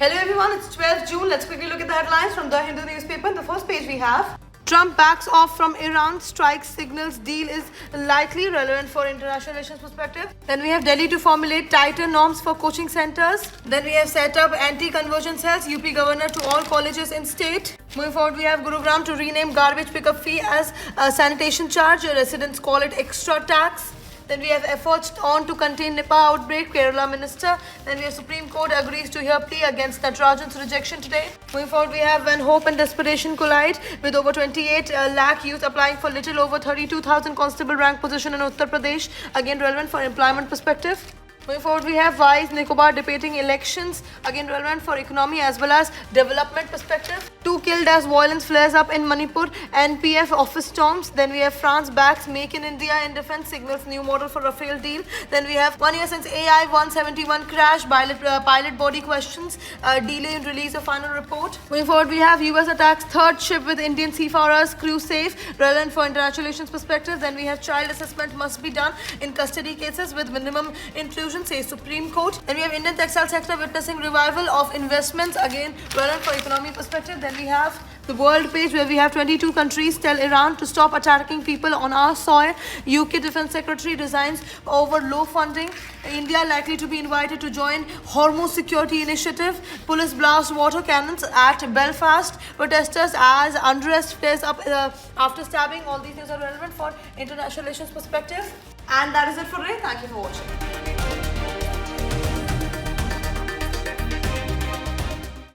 Hello everyone, it's 12th June. Let's quickly look at the headlines from the Hindu newspaper. On the first page we have Trump backs off from Iran, strikes signals deal is likely relevant for international relations perspective. Then we have Delhi to formulate tighter norms for coaching centers. Then we have set up anti-conversion cells, UP governor to all colleges in state. Moving forward, we have Gurugram to rename garbage pickup fee as a sanitation charge. Residents call it extra tax. Then we have efforts on to contain Nipah outbreak, Kerala Minister. Then we have Supreme Court agrees to hear plea against Natarajan's rejection today. Moving forward, we have when hope and desperation collide with over 28 lakh youth applying for little over 32,000 constable rank position in Uttar Pradesh. Again, relevant for employment perspective. Moving forward, we have Wise Nicobar debating elections, again relevant for economy as well as development perspective. 2 killed as violence flares up in Manipur, NPF office storms. Then we have France backs Make in India in defense, signals new model for Rafale deal. Then we have 1 year since AI 171 crash, pilot body questions, delay in release of final report. Moving forward, we have US attacks third ship with Indian seafarers, crew safe, relevant for international relations perspective. Then we have child assessment must be done in custody cases with minimum intrusion, says Supreme Court. Then we have Indian textile sector witnessing revival of investments, again relevant for economy perspective. Then we have the world page where we have 22 countries tell Iran to stop attacking people on our soil. UK Defense Secretary resigns over low funding. India likely to be invited to join Hormuz Security Initiative. Police blast water cannons at Belfast. Protesters as unrest flares up after stabbing. All these things are relevant for international relations perspective. And that is it for today. Thank you for watching.